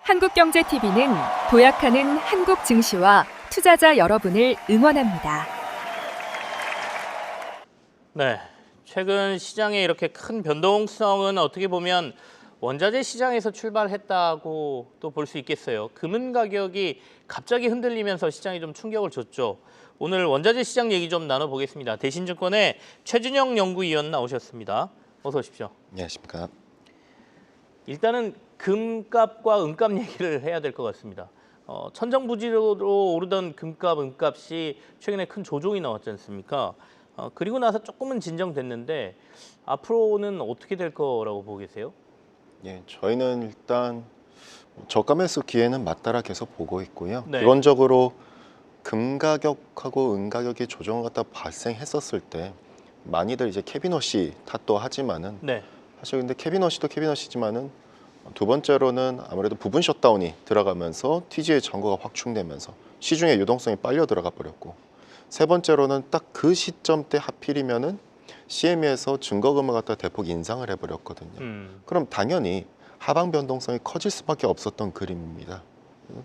한국경제TV는 도약하는 한국 증시와 투자자 여러분을 응원합니다. 네, 최근 시장에 이렇게 큰 변동성은 어떻게 보면 원자재 시장에서 출발했다고 또 볼 수 있겠어요. 금은 가격이 갑자기 흔들리면서 시장이 좀 충격을 줬죠. 오늘 원자재 시장 얘기 좀 나눠보겠습니다. 대신증권의 최준영 연구위원 나오셨습니다. 어서 오십시오. 안녕하십니까. 일단은 금값과 은값 얘기를 해야 될 것 같습니다. 천정부지로 오르던 금값, 은값이 최근에 큰 조정이 나왔지 않습니까? 그리고 나서 조금은 진정됐는데 앞으로는 어떻게 될 거라고 보고 계세요? 예, 저희는 일단 저가 매수 기회는 맞따라 계속 보고 있고요. 네. 기본적으로 금 가격하고 은 가격이 조정을 갖다 발생했었을 때 많이들 이제 캐비넛이 탓도 하지만은 네. 사실 근데 캐비넛이도 캐비넛이지만은 두 번째로는 아무래도 부분 셧다운이 들어가면서 TG의 점거가 확충되면서 시중의 유동성이 빨려 들어가 버렸고, 세 번째로는 딱 그 시점 때 하필이면은 CME에서 증거금을 갖다 대폭 인상을 해버렸거든요. 그럼 당연히 하방 변동성이 커질 수밖에 없었던 그림입니다.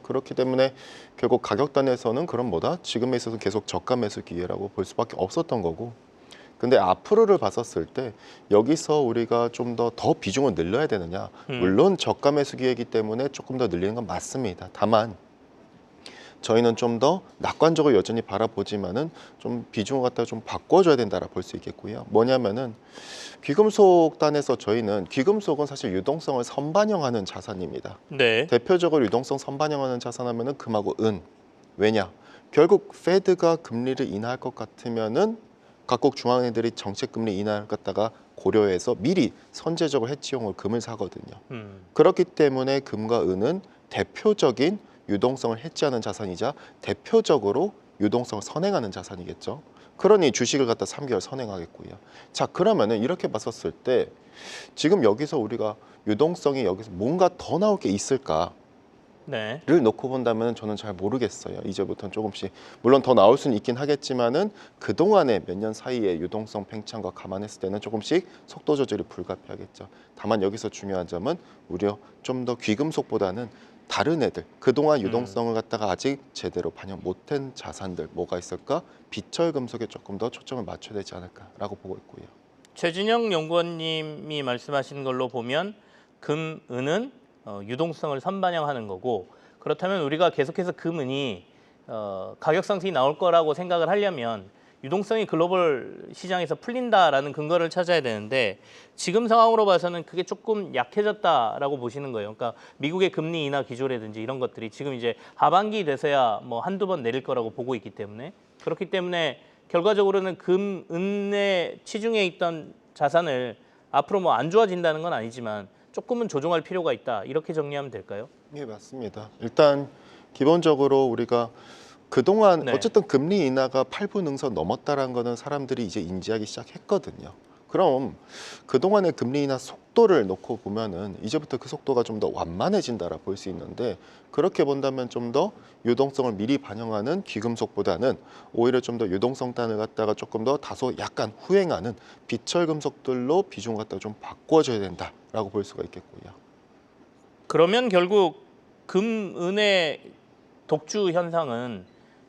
그렇기 때문에 결국 가격단에서는 그럼 뭐다? 지금에 있어서 계속 저가 매수 기회라고 볼 수밖에 없었던 거고, 근데 앞으로를 봤었을 때 여기서 우리가 좀 더 비중을 늘려야 되느냐? 물론 저가 매수 기회이기 때문에 조금 더 늘리는 건 맞습니다. 다만 저희는 좀 더 낙관적으로 여전히 바라보지만은 좀 비중을 갖다가 좀 바꿔줘야 된다라 볼 수 있겠고요. 뭐냐면은 귀금속 단에서 저희는 귀금속은 사실 유동성을 선반영하는 자산입니다. 네. 대표적으로 유동성 선반영하는 자산하면은 금하고 은. 왜냐? 결국 페드가 금리를 인하할 것 같으면은 각국 중앙은행들이 정책 금리 인하를 갖다가 고려해서 미리 선제적으로 해치용을 금을 사거든요. 그렇기 때문에 금과 은은 대표적인 유동성을 해치하는 자산이자 대표적으로 유동성을 선행하는 자산이겠죠. 그러니 주식을 갖다 3개월 선행하겠고요. 자, 그러면은 이렇게 봤었을 때 지금 여기서 우리가 유동성이 여기서 뭔가 더 나올 게 있을까를 네. 놓고 본다면 저는 잘 모르겠어요. 이제부터는 조금씩 물론 더 나올 수는 있긴 하겠지만은 그동안의 몇 년 사이의 유동성 팽창과 감안했을 때는 조금씩 속도 조절이 불가피하겠죠. 다만 여기서 중요한 점은 오히려 좀 더 귀금속보다는 다른 애들, 그동안 유동성을 갖다가 아직 제대로 반영 못한 자산들 뭐가 있을까? 비철 금속에 조금 더 초점을 맞춰야 되지 않을까라고 보고 있고요. 최준영 연구원님이 말씀하시는 걸로 보면 금, 은은 유동성을 선반영하는 거고, 그렇다면 우리가 계속해서 금, 은이 가격 상승이 나올 거라고 생각을 하려면 유동성이 글로벌 시장에서 풀린다라는 근거를 찾아야 되는데, 지금 상황으로 봐서는 그게 조금 약해졌다라고 보시는 거예요. 그러니까 미국의 금리 인하 기조라든지 이런 것들이 지금 이제 하반기 돼서야 뭐 한두 번 내릴 거라고 보고 있기 때문에, 그렇기 때문에 결과적으로는 금, 은의 치중에 있던 자산을 앞으로 뭐 안 좋아진다는 건 아니지만 조금은 조정할 필요가 있다, 이렇게 정리하면 될까요? 예, 맞습니다. 일단 기본적으로 우리가 그동안 네. 어쨌든 금리 인하가 8분 능선 넘었다는 거는 사람들이 이제 인지하기 시작했거든요. 그럼 그동안의 금리 인하 속도를 놓고 보면은 이제부터 그 속도가 좀 더 완만해진다라 볼 수 있는데, 그렇게 본다면 좀 더 유동성을 미리 반영하는 귀금속보다는 오히려 좀 더 유동성 단을 갖다가 조금 더 다소 약간 후행하는 비철 금속들로 비중을 갖다가 좀 바꿔줘야 된다라고 볼 수가 있겠고요. 그러면 결국 금, 은의 독주 현상은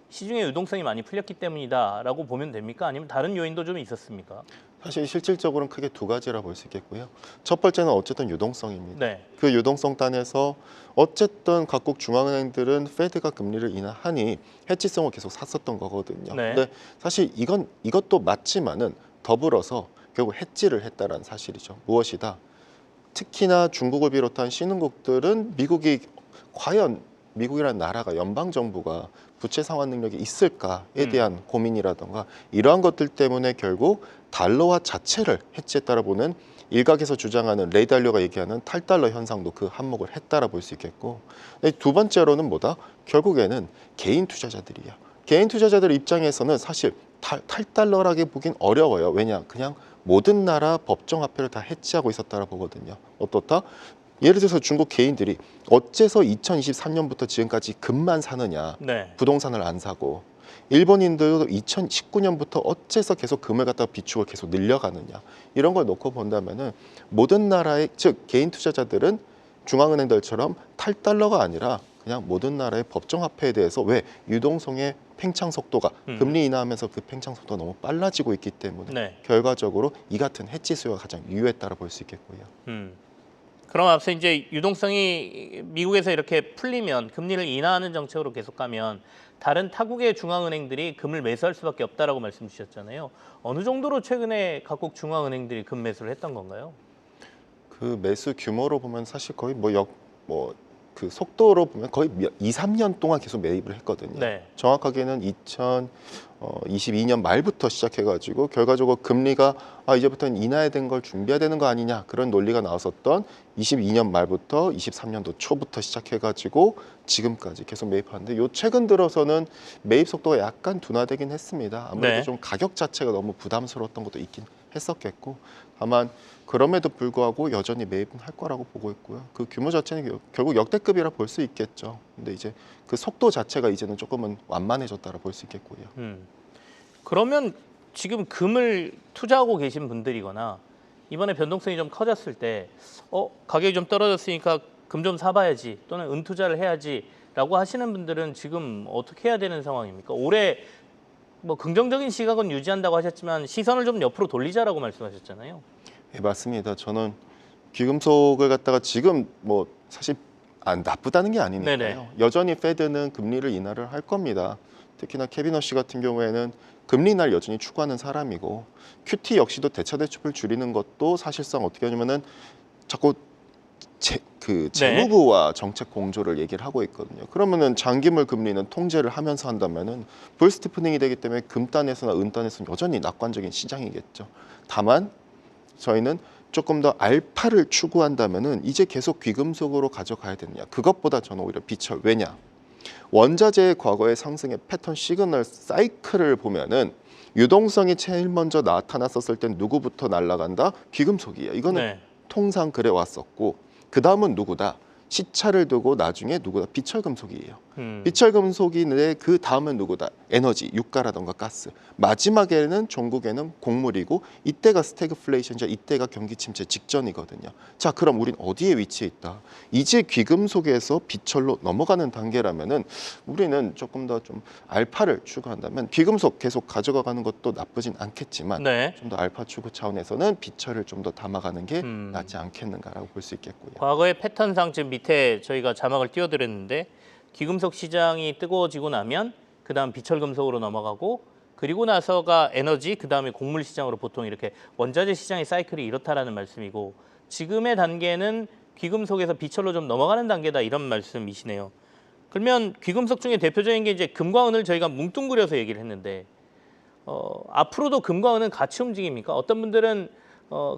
시중의 유동성이 많이 풀렸기 때문이다라고 보면 됩니까? 아니면 다른 요인도 좀 있었습니까? 사실 실질적으로는 크게 두 가지라 볼 수 있겠고요. 첫 번째는 어쨌든 유동성입니다. 네. 그 유동성 단에서 어쨌든 각국 중앙은행들은 페드가 금리를 인하하니 해치성을 계속 샀었던 거거든요. 네. 근데 사실 이것도 맞지만은 더불어서 결국 해지를 했다라는 사실이죠. 무엇이다? 특히나 중국을 비롯한 신흥국들은 미국이 과연 미국이라는 나라가 연방 정부가 부채 상환 능력이 있을까에 대한 고민이라던가 이러한 것들 때문에 결국 달러화 자체를 해치했다라 보는 일각에서 주장하는 레이 달러가 얘기하는 탈달러 현상도 그 한몫을 했다라 볼 수 있겠고, 두 번째로는 뭐다? 결국에는 개인 투자자들이야. 개인 투자자들 입장에서는 사실 탈달러라게 보긴 어려워요. 왜냐? 그냥 모든 나라 법정화폐를 다 해치하고 있었다라 보거든요. 어떻다? 예를 들어서 중국 개인들이 어째서 2023년부터 지금까지 금만 사느냐, 네. 부동산을 안 사고, 일본인들도 2019년부터 어째서 계속 금을 갖다가 비축을 계속 늘려가느냐, 이런 걸 놓고 본다면은 모든 나라의 즉 개인 투자자들은 중앙은행들처럼 탈달러가 아니라 그냥 모든 나라의 법정화폐에 대해서 왜 유동성의 팽창 속도가 금리 인하하면서 그 팽창 속도가 너무 빨라지고 있기 때문에 네. 결과적으로 이 같은 해지 수요가 가장 유효했다고 볼 수 있겠고요. 그럼 앞서 이제 유동성이 미국에서 이렇게 풀리면 금리를 인하하는 정책으로 계속 가면 다른 타국의 중앙은행들이 금을 매수할 수밖에 없다라고 말씀 주셨잖아요. 어느 정도로 최근에 각국 중앙은행들이 금 매수를 했던 건가요? 그 매수 규모로 보면 사실 거의 그 속도로 보면 거의 2, 3년 동안 계속 매입을 했거든요. 네. 정확하게는 2022년 말부터 시작해가지고 결과적으로 금리가 이제부터는 인하해야 되는 걸 준비해야 되는 거 아니냐 그런 논리가 나왔었던 22년 말부터 23년도 초부터 시작해가지고 지금까지 계속 매입하는데 요 최근 들어서는 매입 속도가 약간 둔화되긴 했습니다. 아무래도 네. 좀 가격 자체가 너무 부담스러웠던 것도 있긴 했었겠고 다만 그럼에도 불구하고 여전히 매입은 할 거라고 보고 있고요. 그 규모 자체는 결국 역대급이라 볼 수 있겠죠. 근데 이제 그 속도 자체가 이제는 조금은 완만해졌다라 볼 수 있겠고요. 그러면 지금 금을 투자하고 계신 분들이거나 이번에 변동성이 좀 커졌을 때 가격이 좀 떨어졌으니까 금 좀 사봐야지 또는 은투자를 해야지라고 하시는 분들은 지금 어떻게 해야 되는 상황입니까? 올해 뭐 긍정적인 시각은 유지한다고 하셨지만 시선을 좀 옆으로 돌리자라고 말씀하셨잖아요. 네, 맞습니다. 저는 귀금속을 갖다가 지금 뭐 사실 나쁘다는 게 아니니까요. 네네. 여전히 페드는 금리를 인하를 할 겁니다. 특히나 케빈 허쉬 같은 경우에는 금리 인하를 여전히 추구하는 사람이고 QT 역시도 대차 대출을 줄이는 것도 사실상 어떻게 하냐면은 자꾸 재무부와 정책 공조를 얘기를 하고 있거든요. 그러면은 장기물 금리는 통제를 하면서 한다면은 불스티프닝이 되기 때문에 금단에서나 은단에서는 여전히 낙관적인 시장이겠죠. 다만 저희는 조금 더 알파를 추구한다면은 이제 계속 귀금속으로 가져가야 되느냐. 그것보다 저는 오히려 비철. 왜냐? 원자재의 과거의 상승의 패턴 시그널 사이클을 보면은 유동성이 제일 먼저 나타났었을 땐 누구부터 날아간다? 귀금속이에요. 이거는 네. 통상 그래 왔었고 그 다음은 누구다? 시차를 두고 나중에 누구다? 비철금속이에요. 비철금속인데 그 다음은 누구다? 에너지, 유가라던가 가스. 마지막에는 종국에는 곡물이고 이때가 스태그플레이션이자 이때가 경기 침체 직전이거든요. 자, 그럼 우린 어디에 위치해 있다? 이제 귀금속에서 비철로 넘어가는 단계라면은 우리는 조금 더 좀 알파를 추구한다면 귀금속 계속 가져가는 것도 나쁘진 않겠지만 네. 좀 더 알파 추구 차원에서는 비철을 좀 더 담아가는 게 낫지 않겠는가라고 볼 수 있겠고요. 과거의 패턴상 지금 밑에 저희가 자막을 띄워드렸는데 귀금속 시장이 뜨거워지고 나면 그다음 비철금속으로 넘어가고 그리고 나서가 에너지 그다음에 곡물 시장으로 보통 이렇게 원자재 시장의 사이클이 이렇다라는 말씀이고 지금의 단계는 귀금속에서 비철로 좀 넘어가는 단계다 이런 말씀이시네요. 그러면 귀금속 중에 대표적인 게 이제 금과 은을 저희가 뭉뚱그려서 얘기를 했는데 앞으로도 금과 은은 같이 움직입니까? 어떤 분들은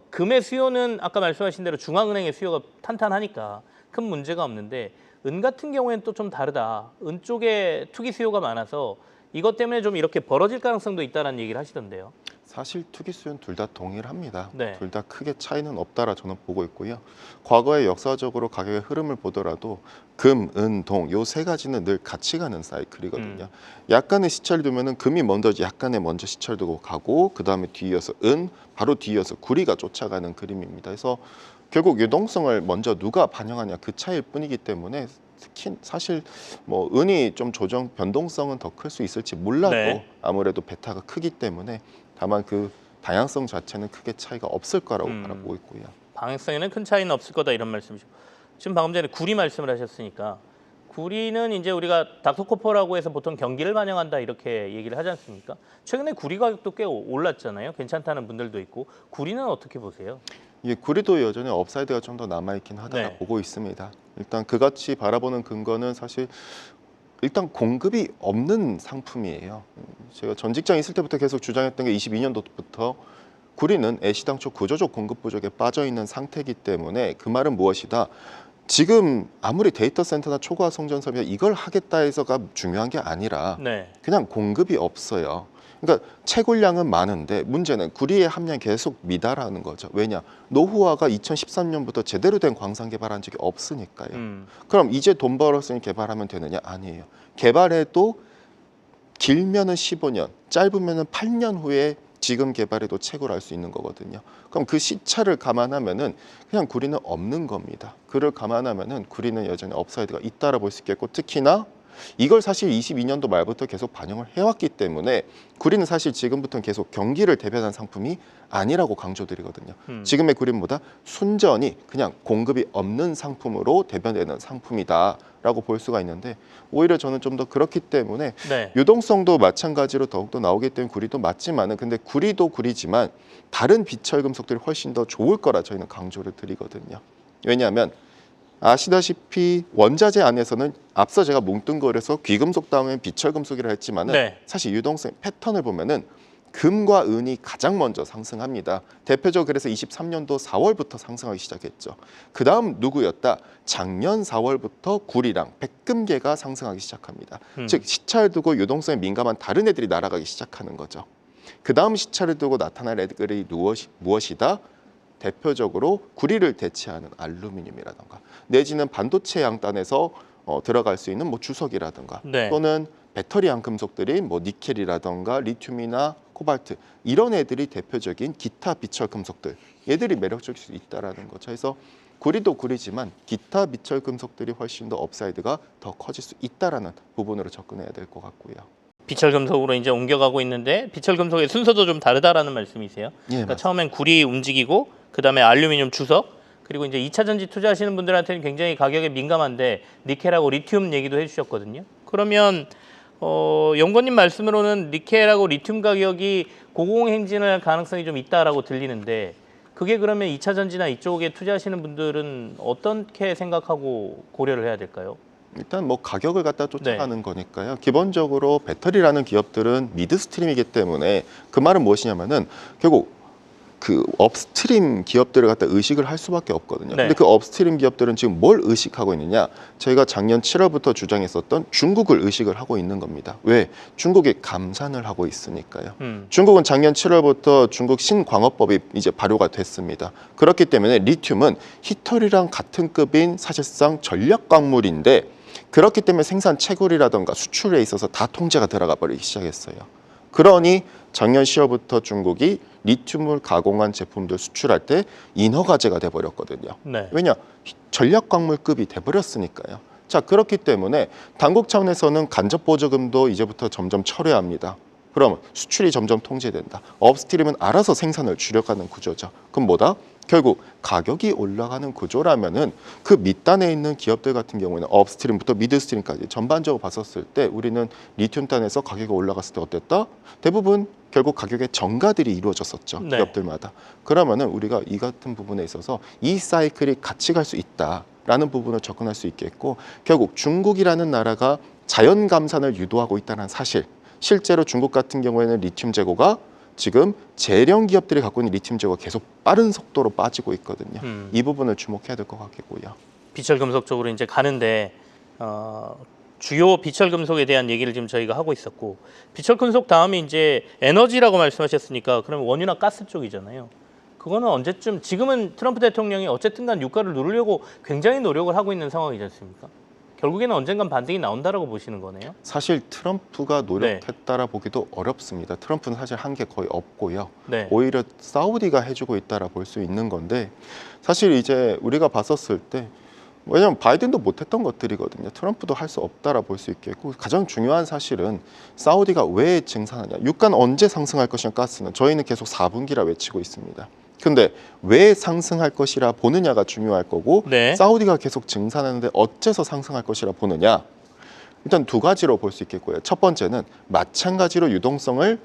금의 수요는 아까 말씀하신 대로 중앙은행의 수요가 탄탄하니까 큰 문제가 없는데 은 같은 경우에는 또 좀 다르다. 은 쪽에 투기 수요가 많아서 이것 때문에 좀 이렇게 벌어질 가능성도 있다는 얘기를 하시던데요. 사실 투기 수요는 둘 다 동일합니다. 네. 둘 다 크게 차이는 없다라 저는 보고 있고요. 과거의 역사적으로 가격의 흐름을 보더라도 금, 은, 동 요 세 가지는 늘 같이 가는 사이클이거든요. 약간의 시차를 두면은 금이 먼저 시차를 두고 가고 그 다음에 뒤이어서 은, 바로 뒤이어서 구리가 쫓아가는 그림입니다. 그래서 결국 유동성을 먼저 누가 반영하냐 그 차이일 뿐이기 때문에 특히 사실 뭐 은이 좀 조정 변동성은 더 클 수 있을지 몰라도 네. 아무래도 베타가 크기 때문에 다만 그 다양성 자체는 크게 차이가 없을 거라고 바라보고 있고요. 방향성에는 큰 차이는 없을 거다 이런 말씀이시고 지금 방금 전에 구리 말씀을 하셨으니까 구리는 이제 우리가 닥터코퍼라고 해서 보통 경기를 반영한다 이렇게 얘기를 하지 않습니까? 최근에 구리 가격도 꽤 올랐잖아요. 괜찮다는 분들도 있고 구리는 어떻게 보세요? 예, 구리도 여전히 업사이드가 좀 더 남아있긴 하다라 네. 보고 있습니다. 일단 그같이 바라보는 근거는 사실 일단 공급이 없는 상품이에요. 제가 전 직장 있을 때부터 계속 주장했던 게 22년도부터 구리는 애시당초 구조적 공급 부족에 빠져 있는 상태이기 때문에 그 말은 무엇이다? 지금 아무리 데이터 센터나 초고화 송전섭이 이걸 하겠다 해서가 중요한 게 아니라 네. 그냥 공급이 없어요. 그러니까 채굴량은 많은데 문제는 구리의 함량이 계속 미달하는 거죠. 왜냐? 노후화가 2013년부터 제대로 된 광산 개발한 적이 없으니까요. 그럼 이제 돈 벌었으니 개발하면 되느냐? 아니에요. 개발해도 길면은 15년, 짧으면은 8년 후에 지금 개발해도 최고로 할 수 있는 거거든요. 그럼 그 시차를 감안하면은 그냥 구리는 없는 겁니다. 그를 감안하면은 구리는 여전히 업사이드가 있다라 볼 수 있겠고, 특히나 이걸 사실 22년도 말부터 계속 반영을 해왔기 때문에 구리는 사실 지금부터는 계속 경기를 대변한 상품이 아니라고 강조드리거든요. 지금의 구리보다 순전히 그냥 공급이 없는 상품으로 대변되는 상품이다라고 볼 수가 있는데, 오히려 저는 좀 더 그렇기 때문에 네. 유동성도 마찬가지로 더욱더 나오기 때문에 구리도 맞지만은, 근데 구리도 구리지만 다른 비철 금속들이 훨씬 더 좋을 거라 저희는 강조를 드리거든요. 왜냐하면 아시다시피 원자재 안에서는 앞서 제가 뭉뚱그려서 귀금속 다음에 비철금속이라 했지만은 네. 사실 유동성 패턴을 보면은 금과 은이 가장 먼저 상승합니다. 대표적으로 그래서 23년도 4월부터 상승하기 시작했죠. 그 다음 누구였다? 작년 4월부터 구리랑 백금계가 상승하기 시작합니다. 즉 시차를 두고 유동성에 민감한 다른 애들이 날아가기 시작하는 거죠. 그 다음 시차를 두고 나타날 애들이 무엇이다? 대표적으로 구리를 대체하는 알루미늄이라든가, 내지는 반도체 양단에서 들어갈 수 있는 뭐 주석이라든가, 네. 또는 배터리형 금속들인 뭐 니켈이라든가 리튬이나 코발트, 이런 애들이 대표적인 기타 비철 금속들, 얘들이 매력적일 수 있다라는 거죠. 그래서 구리도 구리지만 기타 비철 금속들이 훨씬 더 업사이드가 더 커질 수 있다라는 부분으로 접근해야 될 것 같고요. 비철 금속으로 이제 옮겨가고 있는데 비철 금속의 순서도 좀 다르다라는 말씀이세요? 예, 그러니까 처음엔 구리 움직이고 그다음에 알루미늄 주석, 그리고 이제 2차 전지 투자하시는 분들한테는 굉장히 가격에 민감한데 니켈하고 리튬 얘기도 해주셨거든요. 그러면 연구원님 말씀으로는 니켈하고 리튬 가격이 고공행진할 가능성이 좀 있다라고 들리는데, 그게 그러면 2차 전지나 이쪽에 투자하시는 분들은 어떻게 생각하고 고려를 해야 될까요? 일단 뭐 가격을 갖다 쫓아가는 거니까요. 기본적으로 배터리라는 기업들은 미드스트림이기 때문에, 그 말은 무엇이냐면은 결국 그 업스트림 기업들을 갖다 의식을 할 수밖에 없거든요. 네. 근데 그 업스트림 기업들은 지금 뭘 의식하고 있느냐? 저희가 작년 7월부터 주장했었던 중국을 의식을 하고 있는 겁니다. 왜? 중국이 감산을 하고 있으니까요. 중국은 작년 7월부터 중국 신광업법이 이제 발효가 됐습니다. 그렇기 때문에 리튬은 희털이랑 같은 급인 사실상 전략 광물인데, 그렇기 때문에 생산 채굴이라던가 수출에 있어서 다 통제가 들어가 버리기 시작했어요. 그러니 작년 10월부터 중국이 리튬을 가공한 제품들 수출할 때 인허가제가 돼버렸거든요. 네. 왜냐? 전략 광물급이 돼버렸으니까요. 자, 그렇기 때문에 당국 차원에서는 간접 보조금도 이제부터 점점 철회합니다. 그럼 수출이 점점 통제된다. 업스트림은 알아서 생산을 줄여가는 구조죠. 그럼 뭐다? 결국 가격이 올라가는 구조라면은 그 밑단에 있는 기업들 같은 경우에는 업스트림부터 미드스트림까지 전반적으로 봤었을 때 우리는 리튬단에서 가격이 올라갔을 때 어땠다? 대부분 결국 가격의 정가들이 이루어졌었죠. 네. 기업들마다. 그러면은 우리가 이 같은 부분에 있어서 이 사이클이 같이 갈 수 있다라는 부분을 접근할 수 있겠고, 결국 중국이라는 나라가 자연 감산을 유도하고 있다는 사실, 실제로 중국 같은 경우에는 리튬 재고가 지금 재련 기업들이 갖고 있는 리튬 재고가 계속 빠른 속도로 빠지고 있거든요. 이 부분을 주목해야 될 것 같겠고요. 비철 금속 쪽으로 이제 가는데 주요 비철 금속에 대한 얘기를 지금 저희가 하고 있었고, 비철 금속 다음에 이제 에너지라고 말씀하셨으니까 그러면 원유나 가스 쪽이잖아요. 그거는 언제쯤, 지금은 트럼프 대통령이 어쨌든간 유가를 누르려고 굉장히 노력을 하고 있는 상황이지 않습니까? 결국에는 언젠간 반등이 나온다라고 보시는 거네요. 사실 트럼프가 노력했다라 보기도 어렵습니다. 트럼프는 사실 한 게 거의 없고요. 네. 오히려 사우디가 해주고 있다라 볼 수 있는 건데, 사실 이제 우리가 봤었을 때, 왜냐하면 바이든도 못했던 것들이거든요. 트럼프도 할 수 없다라 볼 수 있겠고, 가장 중요한 사실은 사우디가 왜 증산하냐. 유가는 언제 상승할 것이냐, 가스는 저희는 계속 4분기라 외치고 있습니다. 근데 왜 상승할 것이라 보느냐가 중요할 거고, 네. 사우디가 계속 증산하는데 어째서 상승할 것이라 보느냐. 일단 두 가지로 볼 수 있겠고요. 첫 번째는 마찬가지로 유동성을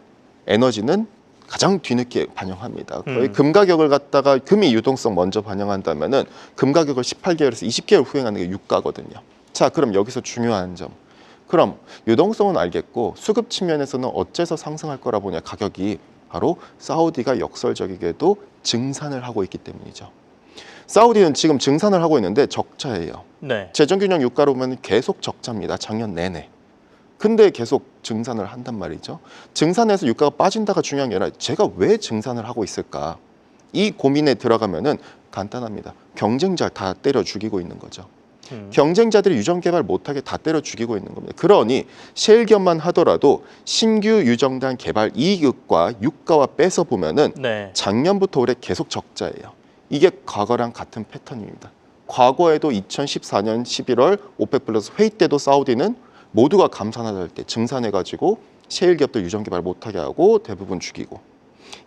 에너지는 가장 뒤늦게 반영합니다. 거의 금 가격을 갖다가 금이 유동성 먼저 반영한다면은 금 가격을 18개월에서 20개월 후행하는 게 유가거든요. 자, 그럼 여기서 중요한 점. 그럼 유동성은 알겠고 수급 측면에서는 어째서 상승할 거라 보냐, 가격이 바로 사우디가 역설적이게도 증산을 하고 있기 때문이죠. 사우디는 지금 증산을 하고 있는데 적자예요. 네. 재정균형 유가로 보면 계속 적자입니다. 작년 내내. 근데 계속 증산을 한단 말이죠. 증산해서 유가가 빠진다가 중요한 게 아니라 제가 왜 증산을 하고 있을까? 이 고민에 들어가면은 간단합니다. 경쟁자를 다 때려 죽이고 있는 거죠. 경쟁자들이 유전 개발 못하게 다 때려 죽이고 있는 겁니다. 그러니 셰일 기업만 하더라도 신규 유전단 개발 이익과 유가와 빼서 보면은 네. 작년부터 올해 계속 적자예요. 이게 과거랑 같은 패턴입니다. 과거에도 2014년 11월 오펙 플러스 회의 때도 사우디는 모두가 감산할 때 증산해가지고 셰일 기업들 유전 개발 못하게 하고 대부분 죽이고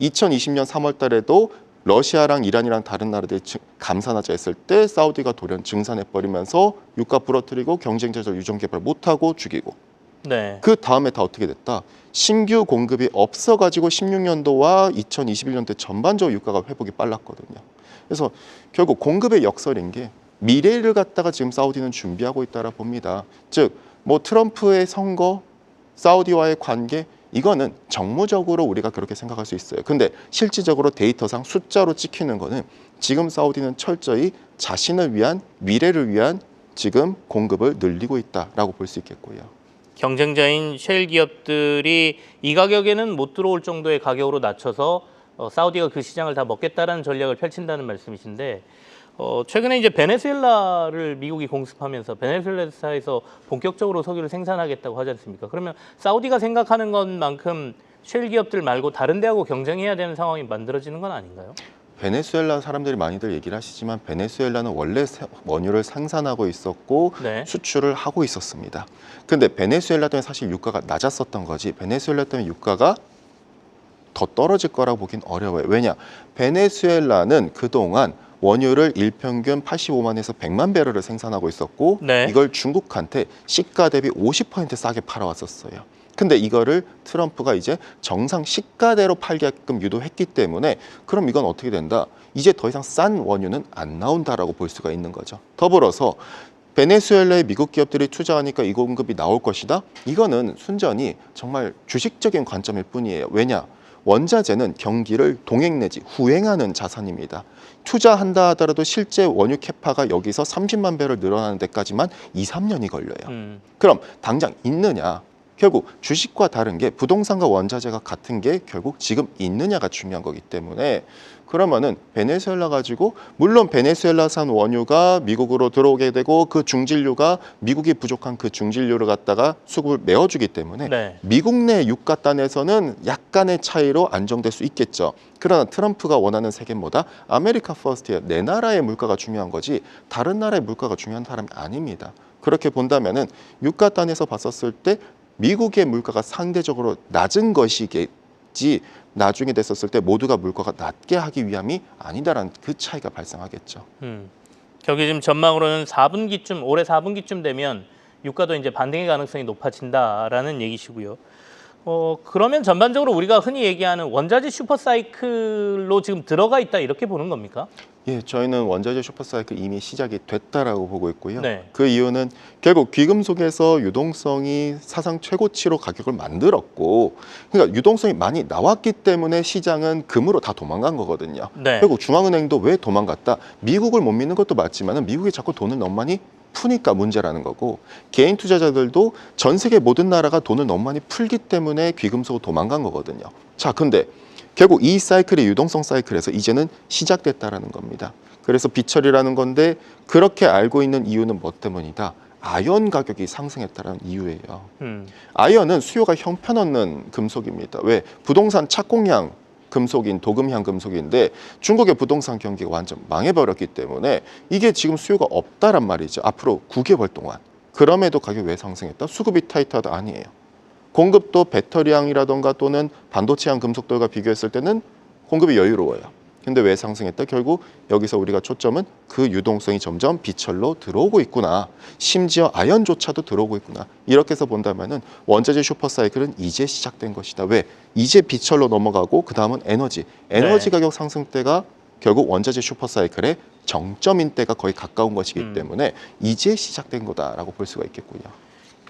2020년 3월 달에도 러시아랑 이란이랑 다른 나라들이 감산하자 했을 때 사우디가 돌연 증산해버리면서 유가 부러뜨리고 경쟁자들 유전 개발 못하고 죽이고 네. 그 다음에 다 어떻게 됐다? 신규 공급이 없어가지고 16년도와 2021년도 전반적으로 유가가 회복이 빨랐거든요. 그래서 결국 공급의 역설인 게 미래를 갖다가 지금 사우디는 준비하고 있다라 봅니다. 즉, 뭐 트럼프의 선거, 사우디와의 관계 이거는 정무적으로 우리가 그렇게 생각할 수 있어요. 근데 실질적으로 데이터상 숫자로 찍히는 거는 지금 사우디는 철저히 자신을 위한 미래를 위한 지금 공급을 늘리고 있다라고 볼 수 있겠고요. 경쟁자인 셰일 기업들이 이 가격에는 못 들어올 정도의 가격으로 낮춰서 사우디가 그 시장을 다 먹겠다라는 전략을 펼친다는 말씀이신데 최근에 이제 베네수엘라를 미국이 공습하면서 베네수엘라에서 본격적으로 석유를 생산하겠다고 하지 않습니까? 그러면 사우디가 생각하는 것만큼 셰일 기업들 말고 다른 데하고 경쟁해야 되는 상황이 만들어지는 건 아닌가요? 베네수엘라 사람들이 많이들 얘기를 하시지만 베네수엘라는 원래 원유를 생산하고 있었고 네. 수출을 하고 있었습니다. 근데 베네수엘라 때문에 사실 유가가 낮았었던 거지 베네수엘라 때문에 유가가 더 떨어질 거라고 보긴 어려워요. 왜냐? 베네수엘라는 그동안 원유를 일평균 85만에서 100만 배럴을 생산하고 있었고 네. 이걸 중국한테 시가 대비 50% 싸게 팔아왔었어요. 근데 이거를 트럼프가 이제 정상 시가대로 팔게끔 유도했기 때문에 그럼 이건 어떻게 된다? 이제 더 이상 싼 원유는 안 나온다라고 볼 수가 있는 거죠. 더불어서 베네수엘라의 미국 기업들이 투자하니까 이 공급이 나올 것이다? 이거는 순전히 정말 주식적인 관점일 뿐이에요. 왜냐? 원자재는 경기를 동행 내지 후행하는 자산입니다. 투자한다 하더라도 실제 원유 캐파가 여기서 30만 배럴 늘어나는 데까지만 2, 3년이 걸려요. 그럼 당장 있느냐? 결국 주식과 다른 게 부동산과 원자재가 같은 게 결국 지금 있느냐가 중요한 거기 때문에 그러면은 베네수엘라 가지고 물론 베네수엘라산 원유가 미국으로 들어오게 되고 그 중진류가 미국이 부족한 그 중진류를 갖다가 수급을 메워주기 때문에 네. 미국 내 유가단에서는 약간의 차이로 안정될 수 있겠죠. 그러나 트럼프가 원하는 세계보다 아메리카 퍼스트에 내 나라의 물가가 중요한 거지 다른 나라의 물가가 중요한 사람이 아닙니다. 그렇게 본다면은 유가단에서 봤었을 때 미국의 물가가 상대적으로 낮은 것이겠지 나중에 됐었을 때 모두가 물가가 낮게 하기 위함이 아니다라는 그 차이가 발생하겠죠. 결국 지금 전망으로는 4분기쯤 올해 4분기쯤 되면 유가도 이제 반등의 가능성이 높아진다라는 얘기시고요. 그러면 전반적으로 우리가 흔히 얘기하는 원자재 슈퍼사이클로 지금 들어가 있다 이렇게 보는 겁니까? 예, 저희는 원자재 슈퍼사이클 이미 시작이 됐다라고 보고 있고요. 네. 그 이유는 결국 귀금속에서 유동성이 사상 최고치로 가격을 만들었고, 그러니까 유동성이 많이 나왔기 때문에 시장은 금으로 다 도망간 거거든요. 네. 결국 중앙은행도 왜 도망갔다? 미국을 못 믿는 것도 맞지만 미국이 자꾸 돈을 너무 많이 푸니까 문제라는 거고 개인 투자자들도 전 세계 모든 나라가 돈을 너무 많이 풀기 때문에 귀금속으로 도망간 거거든요. 자, 근데 결국 이 사이클의 유동성 사이클에서 이제는 시작됐다라는 겁니다. 그래서 비철이라는 건데 그렇게 알고 있는 이유는 뭐 때문이다? 아연 가격이 상승했다는 이유예요. 아연은 수요가 형편없는 금속입니다. 왜? 부동산 착공량 금속인 도금형 금속인데 중국의 부동산 경기가 완전 망해버렸기 때문에 이게 지금 수요가 없다란 말이죠. 앞으로 9개월 동안. 그럼에도 가격이 왜 상승했다? 수급이 타이트하다 아니에요. 공급도 배터리향이라던가 또는 반도체향 금속들과 비교했을 때는 공급이 여유로워요. 근데 왜 상승했다? 결국 여기서 우리가 초점은 그 유동성이 점점 비철로 들어오고 있구나. 심지어 아연조차도 들어오고 있구나. 이렇게 해서 본다면은 원자재 슈퍼사이클은 이제 시작된 것이다. 왜? 이제 비철로 넘어가고 그 다음은 에너지 가격 상승 때가 결국 원자재 슈퍼사이클의 정점인 때가 거의 가까운 것이기 때문에 이제 시작된 거다라고 볼 수가 있겠군요.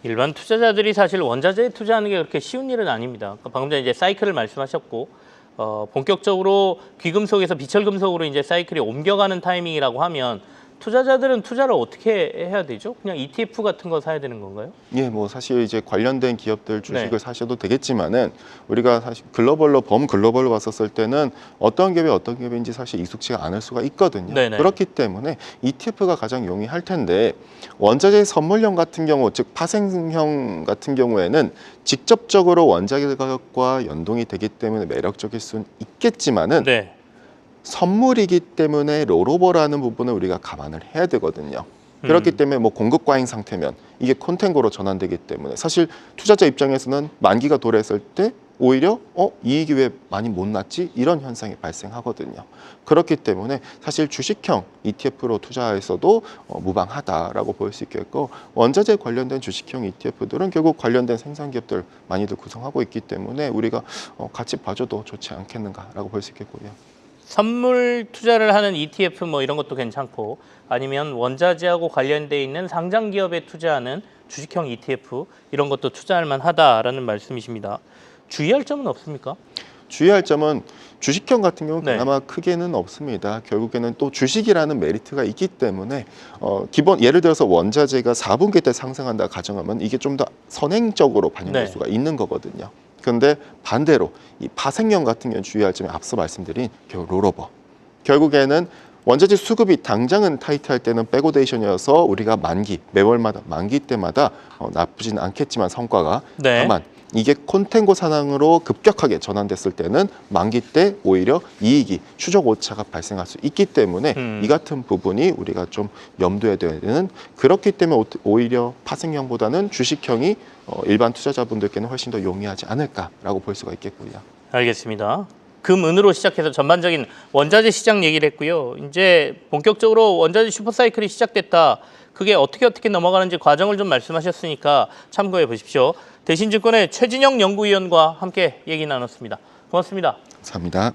일반 투자자들이 사실 원자재에 투자하는 게 그렇게 쉬운 일은 아닙니다. 방금 전에 이제 사이클을 말씀하셨고 본격적으로 귀금속에서 비철금속으로 이제 사이클이 옮겨가는 타이밍이라고 하면 투자자들은 투자를 어떻게 해야 되죠? 그냥 ETF 같은 거 사야 되는 건가요? 예, 뭐 사실 이제 관련된 기업들 주식을 네. 사셔도 되겠지만은 우리가 사실 글로벌로 범글로벌로 봤었을 때는 어떤 기업인지 사실 익숙치가 않을 수가 있거든요. 네네. 그렇기 때문에 ETF가 가장 용이할 텐데 원자재 선물형 같은 경우, 즉 파생형 같은 경우에는 직접적으로 원자재 가격과 연동이 되기 때문에 매력적일 수는 있겠지만은 네. 선물이기 때문에 롤오버라는 부분을 우리가 감안을 해야 되거든요. 그렇기 때문에 뭐 공급 과잉 상태면 이게 콘텐고로 전환되기 때문에 사실 투자자 입장에서는 만기가 도래했을 때 오히려 이익이 왜 많이 못 났지? 이런 현상이 발생하거든요. 그렇기 때문에 사실 주식형 ETF로 투자해서도 무방하다라고 볼 수 있겠고, 원자재 관련된 주식형 ETF들은 결국 관련된 생산 기업들 많이들 구성하고 있기 때문에 우리가 같이 봐줘도 좋지 않겠는가라고 볼 수 있겠고요. 선물 투자를 하는 ETF 뭐 이런 것도 괜찮고, 아니면 원자재하고 관련돼 있는 상장 기업에 투자하는 주식형 ETF 이런 것도 투자할 만하다라는 말씀이십니다. 주의할 점은 없습니까? 주의할 점은 주식형 같은 경우는 네. 그나마 크게는 없습니다. 결국에는 또 주식이라는 메리트가 있기 때문에 기본 예를 들어서 원자재가 4분기 때 상승한다 가정하면 이게 좀 더 선행적으로 반영될 네. 수가 있는 거거든요. 그런데 반대로 이 파생형 같은 경우는 주의할 점이 앞서 말씀드린 롤오버. 결국에는 원자재 수급이 당장은 타이트할 때는 백오데이션이어서 우리가 매월마다 만기 때마다 나쁘진 않겠지만 성과가 네. 다만 이게 콘텐고 상황으로 급격하게 전환됐을 때는 만기 때 오히려 이익이 추적 오차가 발생할 수 있기 때문에 이 같은 부분이 우리가 좀 염두에 둬야 되는, 그렇기 때문에 오히려 파생형보다는 주식형이 일반 투자자분들께는 훨씬 더 용이하지 않을까라고 볼 수가 있겠고요. 알겠습니다. 금, 은으로 시작해서 전반적인 원자재 시장 얘기를 했고요. 이제 본격적으로 원자재 슈퍼사이클이 시작됐다. 그게 어떻게 넘어가는지 과정을 좀 말씀하셨으니까 참고해 보십시오. 대신증권의 최진영 연구위원과 함께 얘기 나눴습니다. 고맙습니다. 감사합니다.